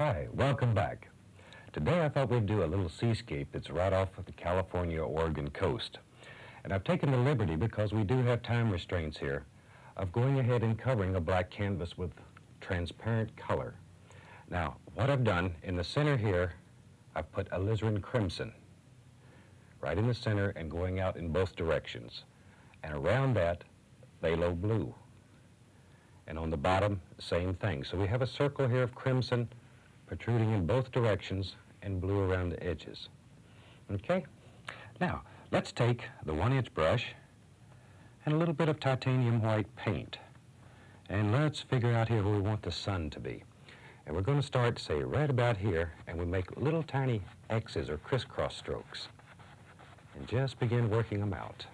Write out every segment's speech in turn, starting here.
Hi, welcome back. Today I thought we'd do a little seascape that's right off of the California-Oregon coast. And I've taken the liberty, because we do have time restraints here, of going ahead and covering a black canvas with transparent color. Now, what I've done, in the center here, I've put alizarin crimson right in the center and going out in both directions. And around that, phthalo blue. And on the bottom, same thing. So we have a circle here of crimson protruding in both directions and blue around the edges. Okay? Now, let's take the 1-inch brush and a little bit of titanium white paint. And let's figure out here where we want the sun to be. And we're going to start, say, right about here, and we make little tiny X's or crisscross strokes. And just begin working them out.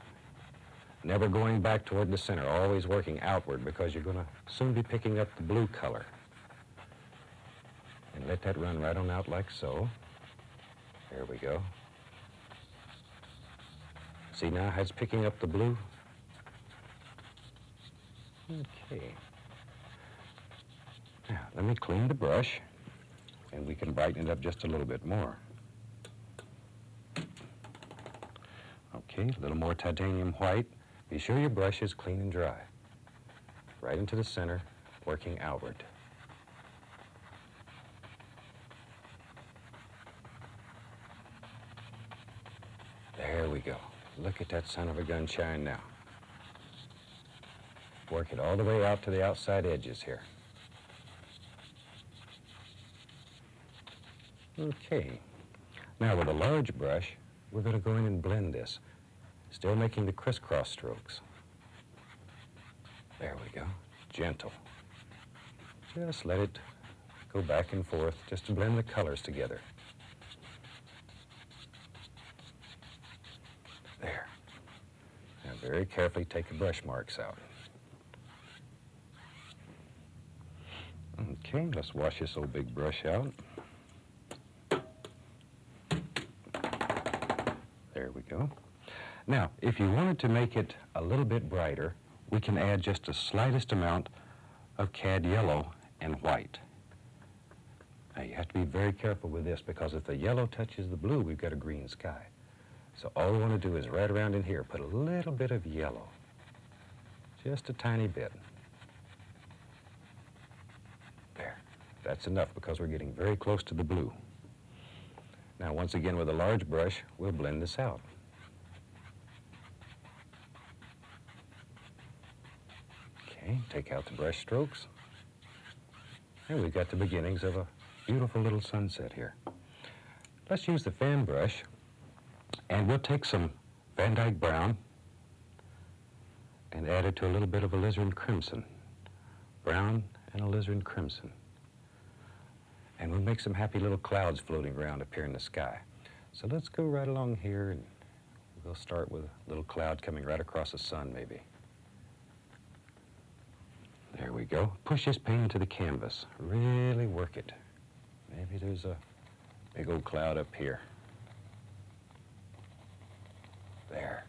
Never going back toward the center, always working outward, because you're going to soon be picking up the blue color. And let that run right on out like so. There we go. See now how it's picking up the blue? Okay. Now, let me clean the brush, and we can brighten it up just a little bit more. Okay, a little more titanium white. Be sure your brush is clean and dry. Right into the center, working outward. There we go. Look at that son of a gun shine now. Work it all the way out to the outside edges here. Okay. Now with a large brush, we're going to go in and blend this, still making the crisscross strokes. There we go. Gentle. Just let it go back and forth just to blend the colors together. There. Now very carefully take the brush marks out. Okay, let's wash this old big brush out. There we go. Now, if you wanted to make it a little bit brighter, we can add just the slightest amount of cad yellow and white. Now, you have to be very careful with this, because if the yellow touches the blue, we've got a green sky. So all we want to do is right around in here, put a little bit of yellow. Just a tiny bit. There. That's enough, because we're getting very close to the blue. Now, once again, with a large brush, we'll blend this out. Okay, take out the brush strokes. And we've got the beginnings of a beautiful little sunset here. Let's use the fan brush, and we'll take some Van Dyke brown and add it to a little bit of alizarin crimson. Brown and alizarin crimson. And we'll make some happy little clouds floating around up here in the sky. So let's go right along here, and we'll start with a little cloud coming right across the sun, maybe. There we go. Push this paint into the canvas. Really work it. Maybe there's a big old cloud up here. There.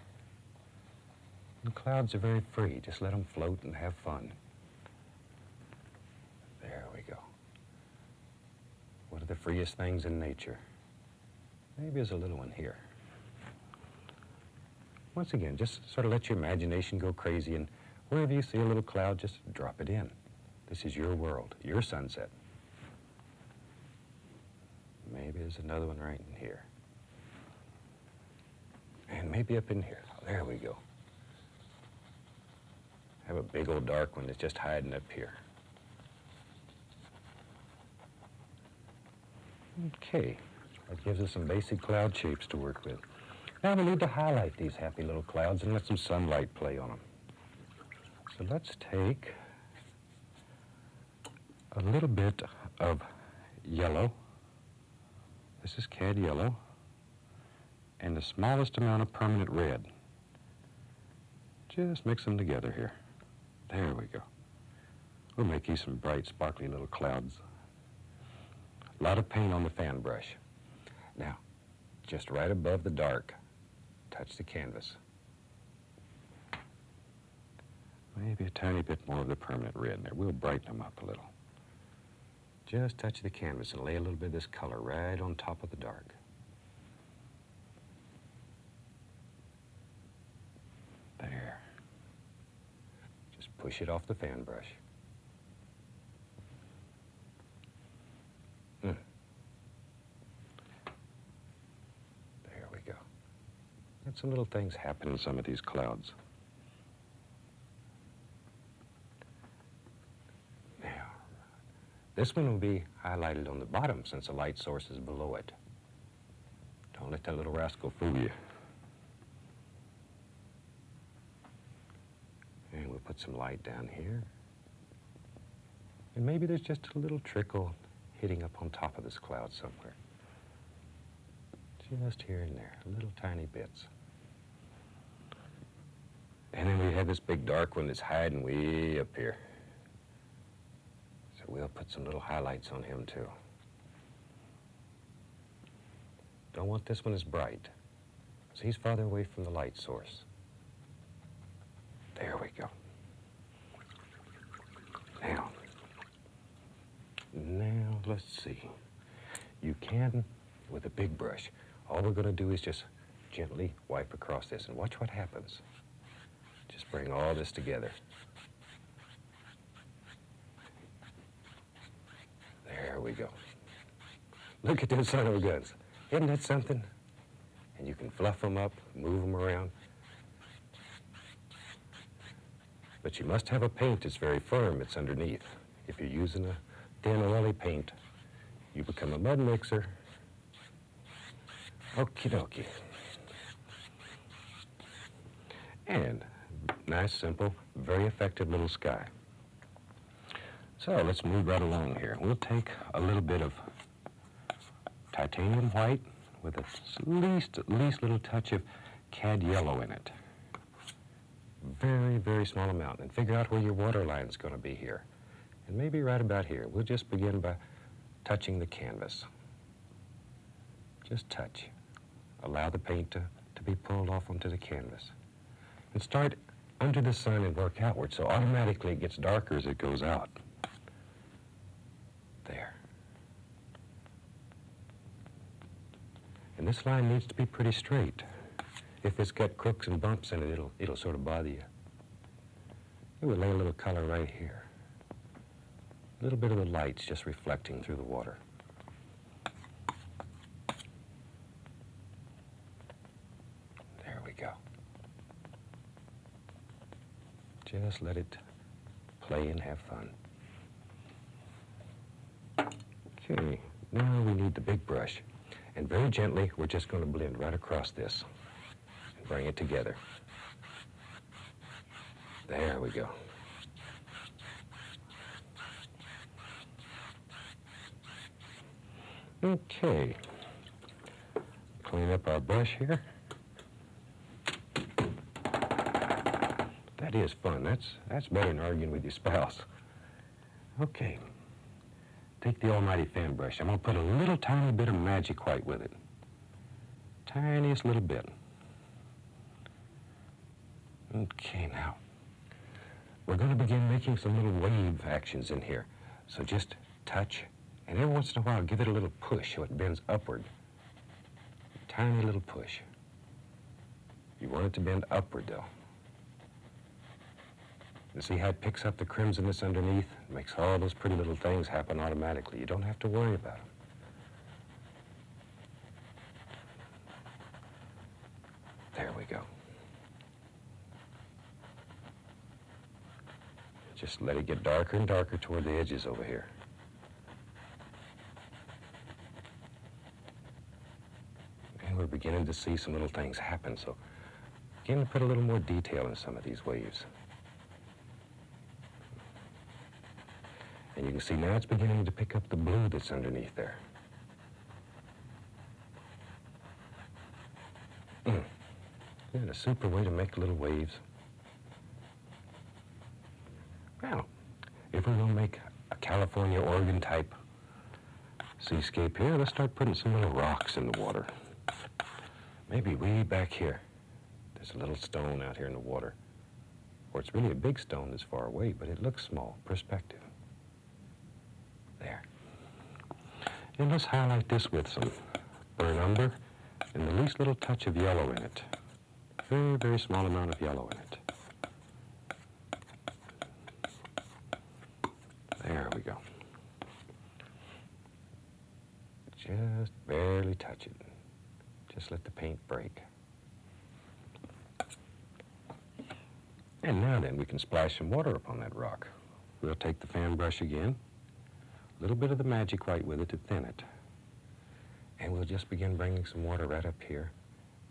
The clouds are very free. Just let them float and have fun. There we go. What are the freest things in nature? Maybe there's a little one here. Once again, just sort of let your imagination go crazy, and wherever you see a little cloud, just drop it in. This is your world, your sunset. Maybe there's another one right in here. And maybe up in here. Oh, there we go. Have a big old dark one that's just hiding up here. Okay, that gives us some basic cloud shapes to work with. Now we need to highlight these happy little clouds and let some sunlight play on them. So let's take a little bit of yellow. This is cad yellow. And the smallest amount of permanent red. Just mix them together here. There we go. We'll make you some bright, sparkly little clouds. A lot of paint on the fan brush. Now, just right above the dark, touch the canvas. Maybe a tiny bit more of the permanent red in there. We'll brighten them up a little. Just touch the canvas and lay a little bit of this color right on top of the dark. There. Just push it off the fan brush. There we go. And some little things happen in some of these clouds. Now, this one will be highlighted on the bottom since the light source is below it. Don't let that little rascal fool you. And we'll put some light down here. And maybe there's just a little trickle hitting up on top of this cloud somewhere. Just here and there, little tiny bits. And then we have this big dark one that's hiding way up here. So we'll put some little highlights on him too. Don't want this one as bright, so he's farther away from the light source. There we go. Now let's see. You can, with a big brush, all we're going to do is just gently wipe across this and watch what happens. Just bring all this together. There we go. Look at those son of a guns. Isn't that something? And you can fluff them up, move them around. But you must have a paint that's very firm that's underneath. If you're using a thin oily paint, you become a mud mixer. Okie dokie. And nice, simple, very effective little sky. So let's move right along here. We'll take a little bit of titanium white with at least little touch of cad yellow in it. Very, very small amount. And figure out where your water line is going to be here. And maybe right about here. We'll just begin by touching the canvas. Just touch. Allow the paint to be pulled off onto the canvas. And start under the sun and work outward, so automatically it gets darker as it goes out. There. And this line needs to be pretty straight. If it's got crooks and bumps in it, it'll sort of bother you. We would lay a little color right here. A little bit of the light's just reflecting through the water. There we go. Just let it play and have fun. Okay, now we need the big brush. And very gently, we're just going to blend right across this and bring it together. There we go. Okay. Clean up our brush here. That is fun. That's better than arguing with your spouse. Okay. Take the almighty fan brush. I'm going to put a little tiny bit of magic white with it. Tiniest little bit. Okay, now. We're going to begin making some little wave actions in here. So just touch, and every once in a while give it a little push so it bends upward. Tiny little push. You want it to bend upward, though. You see how it picks up the crimsonness underneath? It makes all those pretty little things happen automatically. You don't have to worry about them. There we go. Just let it get darker and darker toward the edges over here. And we're beginning to see some little things happen, so begin to put a little more detail in some of these waves. And you can see now it's beginning to pick up the blue that's underneath there. Isn't it a super way to make little waves? Now, if we're going to make a California Oregon type seascape here, let's start putting some little rocks in the water. Maybe way back here. There's a little stone out here in the water. Or it's really a big stone that's far away, but it looks small, perspective. There. And let's highlight this with some burnt umber and the least little touch of yellow in it. Very, very small amount of yellow in it. There we go. Just barely touch it. Just let the paint break. And now then, we can splash some water upon that rock. We'll take the fan brush again, a little bit of the magic white with it to thin it. And we'll just begin bringing some water right up here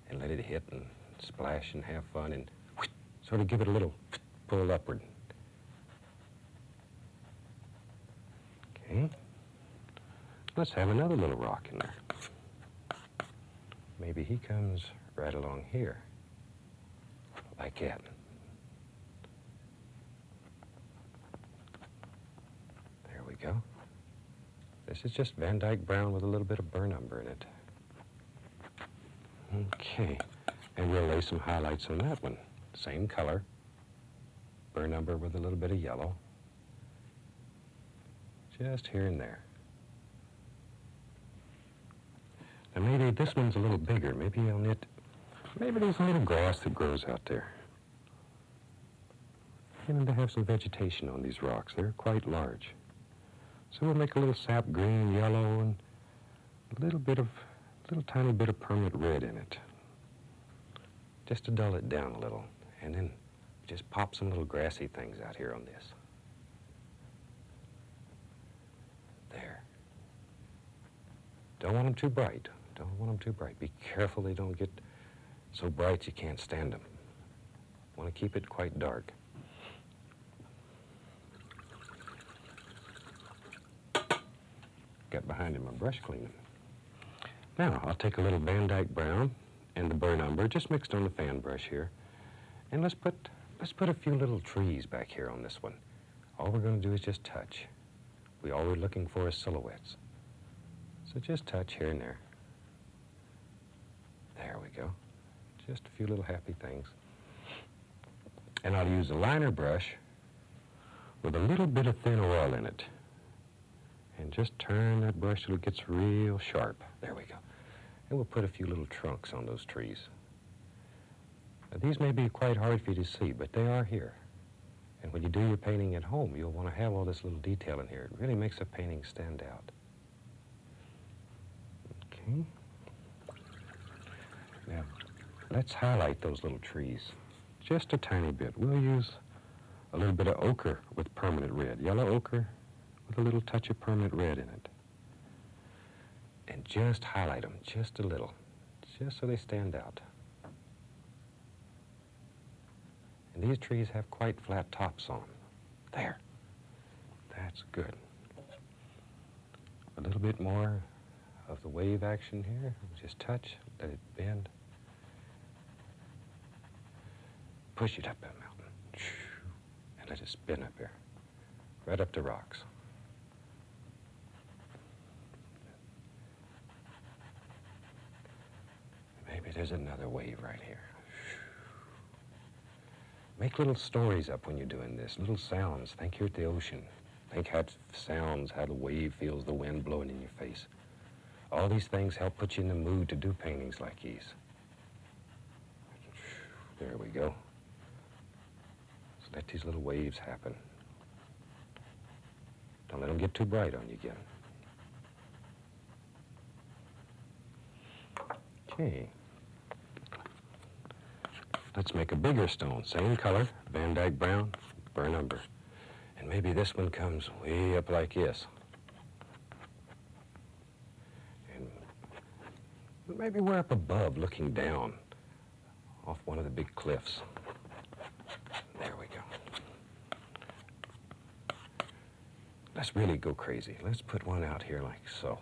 and let it hit and splash and have fun and sort of give it a little pull upward. Okay. Let's have another little rock in there. Maybe he comes right along here, like that. There we go. This is just Van Dyke brown with a little bit of burnt umber in it. Okay, and we'll lay some highlights on that one. Same color, burnt umber with a little bit of yellow. Just here and there. Now maybe this one's a little bigger. Maybe there's a little grass that grows out there. You know, they have some vegetation on these rocks. They're quite large. So we'll make a little sap green, yellow, and a little tiny bit of permanent red in it. Just to dull it down a little. And then just pop some little grassy things out here on this. There. Don't want them too bright. Don't want them too bright. Be careful they don't get so bright you can't stand them. Want to keep it quite dark. Got behind in my brush cleaning. Now, I'll take a little Van Dyke brown and the burnt umber, just mixed on the fan brush here. And let's put a few little trees back here on this one. All we're going to do is just touch. All we're looking for is silhouettes. So just touch here and there. There we go. Just a few little happy things. And I'll use a liner brush with a little bit of thin oil in it. And just turn that brush till it gets real sharp. There we go. And we'll put a few little trunks on those trees. Now, these may be quite hard for you to see, but they are here. And when you do your painting at home, you'll want to have all this little detail in here. It really makes a painting stand out. Okay. Now, let's highlight those little trees. Just a tiny bit. We'll use a little bit of ochre with permanent red. Yellow ochre with a little touch of permanent red in it. And just highlight them just a little, just so they stand out. And these trees have quite flat tops on them. There. That's good. A little bit more of the wave action here. Just touch, let it bend. Push it up that mountain. And let it spin up here. Right up the rocks. Maybe there's another wave right here. Make little stories up when you're doing this, little sounds. Think you're at the ocean. Think how it sounds, how the wave feels the wind blowing in your face. All these things help put you in the mood to do paintings like these. There we go. So let these little waves happen. Don't let them get too bright on you again. Okay. Let's make a bigger stone. Same color, Van Dyke brown, burnt umber. And maybe this one comes way up like this. And maybe we're up above looking down off one of the big cliffs. There we go. Let's really go crazy. Let's put one out here like so.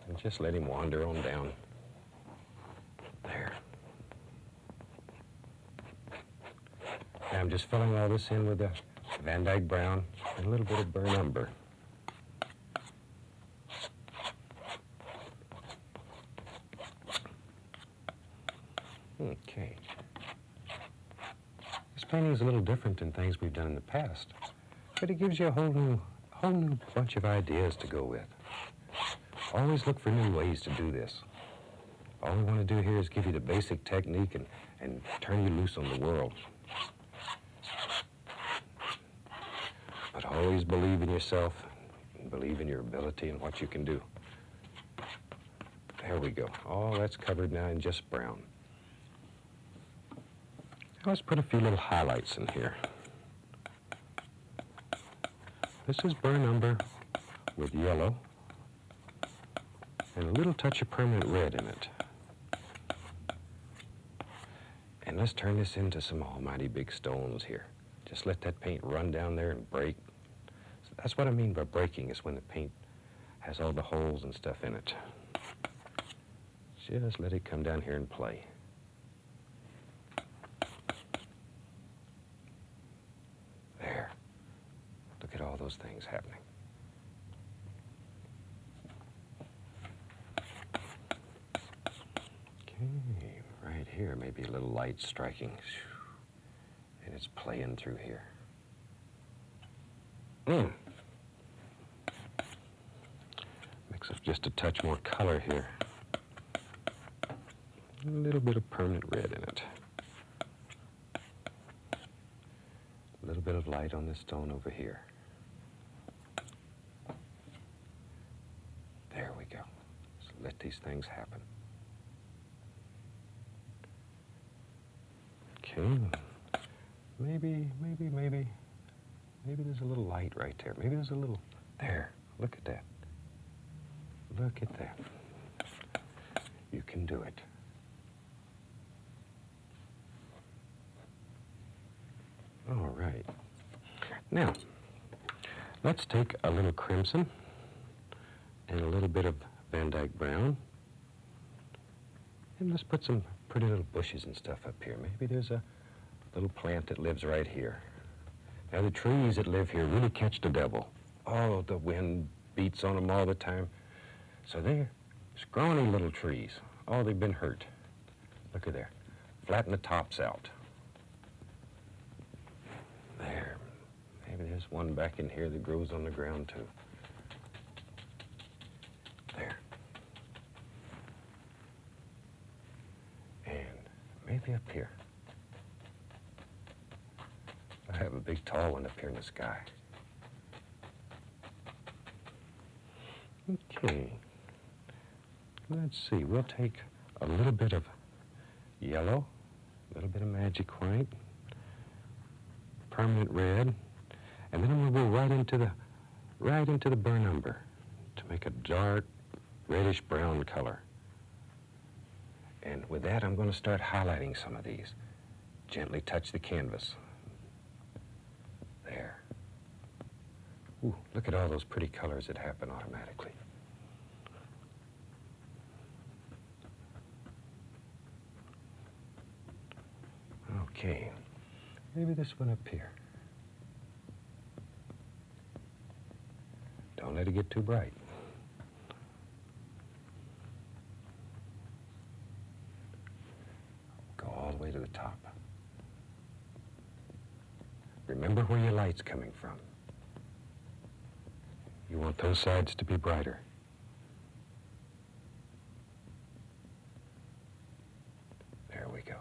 And just let him wander on down. There. Now I'm just filling all this in with the Van Dyke brown and a little bit of burnt umber. Okay. This painting is a little different than things we've done in the past but it gives you a whole new bunch of ideas to go with. Always look for new ways to do this. All we want to do here is give you the basic technique and turn you loose on the world. But always believe in yourself and believe in your ability and what you can do. There we go. All that's covered now in just brown. Now let's put a few little highlights in here. This is burnt umber with yellow and a little touch of permanent red in it. And let's turn this into some almighty big stones here. Just let that paint run down there and break. So that's what I mean by breaking, is when the paint has all the holes and stuff in it. Just let it come down here and play. There. Look at all those things happening. Okay, right here, maybe a little light striking. And it's playing through here. Mix up just a touch more color here. A little bit of permanent red in it. A little bit of light on this stone over here. There we go. So let these things happen. Okay. Maybe there's a little light right there. Maybe there's a little, there, look at that. Look at that. You can do it. All right. Now, let's take a little crimson and a little bit of Van Dyke brown. And let's put some pretty little bushes and stuff up here. Maybe there's a little plant that lives right here. Now, the trees that live here really catch the devil. Oh, the wind beats on them all the time. So they're scrawny little trees. Oh, they've been hurt. Look at there. Flatten the tops out. There. Maybe there's one back in here that grows on the ground, too. There. And maybe up here. I have a big tall one up here in the sky. Okay. Let's see. We'll take a little bit of yellow, a little bit of magic white, permanent red, and then I'm going to go right into the burnt umber to make a dark reddish brown color. And with that, I'm going to start highlighting some of these. Gently touch the canvas. There. Ooh, look at all those pretty colors that happen automatically. Okay, maybe this one up here. Don't let it get too bright. Go all the way to the top. Remember where your light's coming from. You want those sides to be brighter. There we go.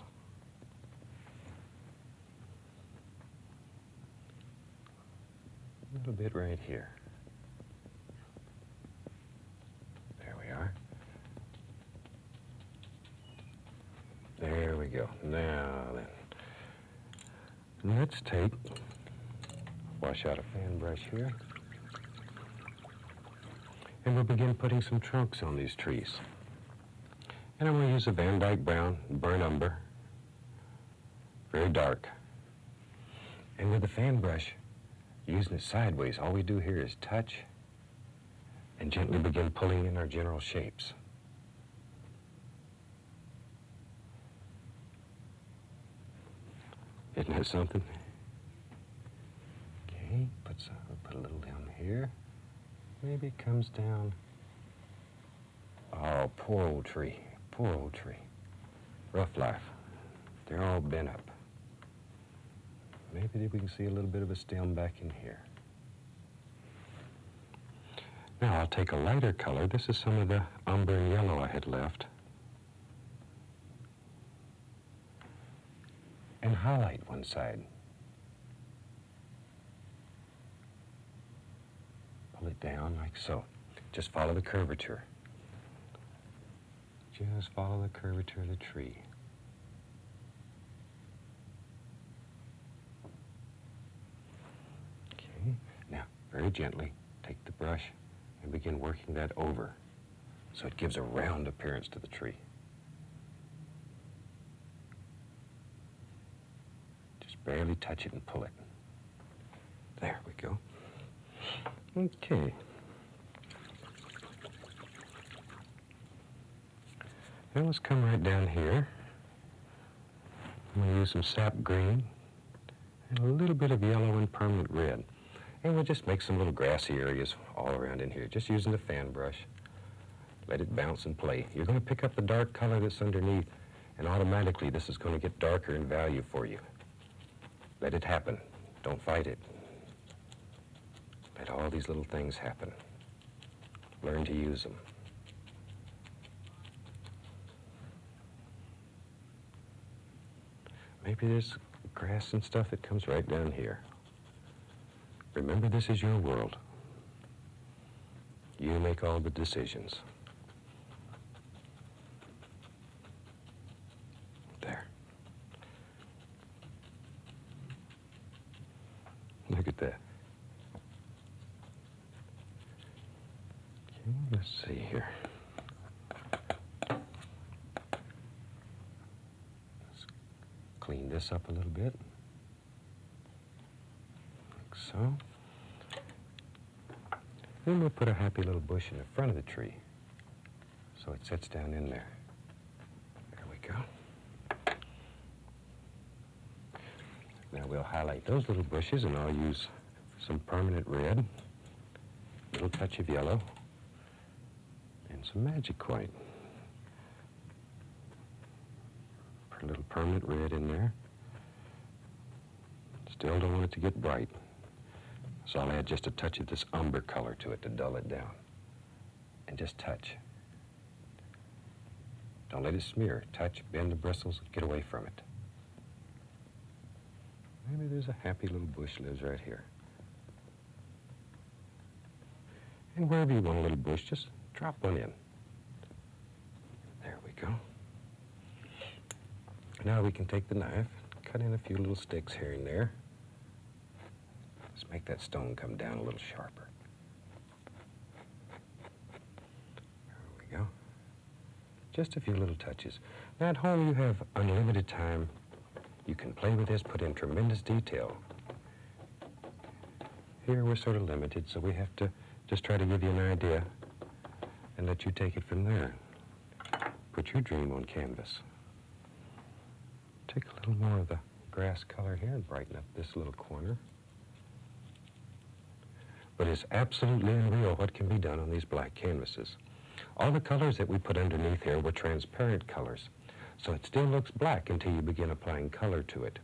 A little bit right here. There we are. There we go. Now then, let's wash out a fan brush here. And we'll begin putting some trunks on these trees. And I'm going to use a Van Dyke brown, burnt umber, very dark. And with the fan brush, using it sideways, all we do here is touch and gently begin pulling in our general shapes. Isn't that something? Okay, put a little down here. Maybe it comes down. Oh, poor old tree. Poor old tree. Rough life. They're all bent up. Maybe we can see a little bit of a stem back in here. Now I'll take a lighter color. This is some of the umber and yellow I had left. And highlight one side. Pull it down like so. Just follow the curvature. Just follow the curvature of the tree. Okay, now very gently take the brush and begin working that over so it gives a round appearance to the tree. Just barely touch it and pull it. There we go. Okay. Now let's come right down here. I'm going to use some sap green and a little bit of yellow and permanent red. And we'll just make some little grassy areas all around in here, just using the fan brush. Let it bounce and play. You're going to pick up the dark color that's underneath, and automatically this is going to get darker in value for you. Let it happen. Don't fight it. Let all these little things happen. Learn to use them. Maybe there's grass and stuff that comes right down here. Remember, this is your world. You make all the decisions. There. Look at that. Okay, let's see here. Clean this up a little bit, like so. Then we'll put a happy little bush in the front of the tree so it sits down in there. There we go. Now we'll highlight those little bushes, and I'll use some permanent red, a little touch of yellow, and some magic white. A little permanent red in there. Still don't want it to get bright. So I'll add just a touch of this umber color to it to dull it down. And just touch. Don't let it smear. Touch, bend the bristles, get away from it. Maybe there's a happy little bush lives right here. And wherever you want a little bush, just drop one in. There we go. Now we can take the knife, cut in a few little sticks here and there. Let's make that stone come down a little sharper. There we go. Just a few little touches. Now at home you have unlimited time. You can play with this, put in tremendous detail. Here we're sort of limited, so we have to just try to give you an idea and let you take it from there. Put your dream on canvas. Take a little more of the grass color here and brighten up this little corner. But it's absolutely unreal what can be done on these black canvases. All the colors that we put underneath here were transparent colors, so it still looks black until you begin applying color to it.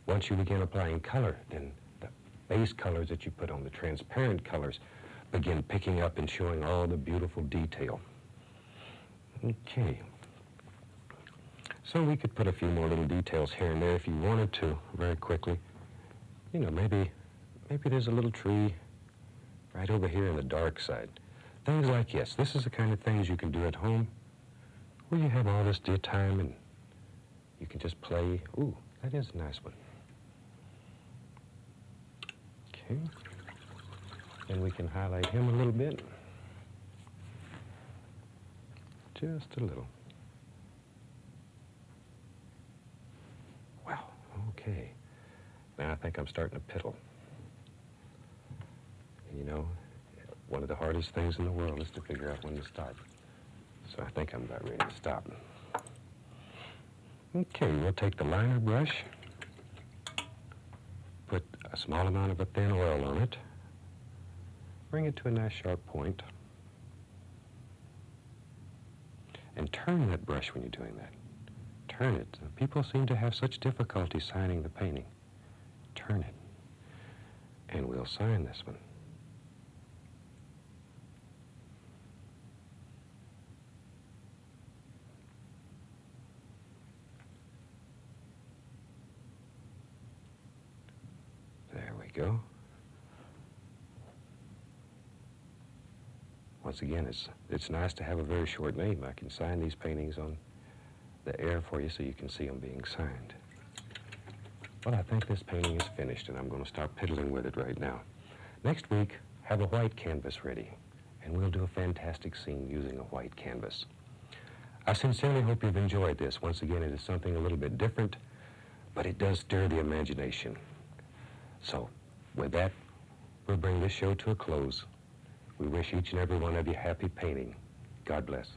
Once you begin applying color, then the base colors that you put on, the transparent colors, begin picking up and showing all the beautiful detail. Okay. So we could put a few more little details here and there if you wanted to, very quickly. You know, maybe there's a little tree right over here on the dark side. Things like this. This is the kind of things you can do at home where you have all this time and you can just play. Ooh, that is a nice one. Okay. Then we can highlight him a little bit. Just a little. Okay, now I think I'm starting to piddle. You know, one of the hardest things in the world is to figure out when to start. So I think I'm about ready to stop. Okay, we'll take the liner brush, put a small amount of a thin oil on it, bring it to a nice sharp point, and turn that brush when you're doing that. Turn it. People seem to have such difficulty signing the painting. Turn it. And we'll sign this one. go. Once again, it's nice to have a very short name. I can sign these paintings on the air for you so you can see them being signed. Well, I think this painting is finished, and I'm going to start piddling with it right now. Next week, have a white canvas ready, and we'll do a fantastic scene using a white canvas. I sincerely hope you've enjoyed this. Once again, it is something a little bit different, but it does stir the imagination. So, with that, we'll bring this show to a close. We wish each and every one of you happy painting. God bless.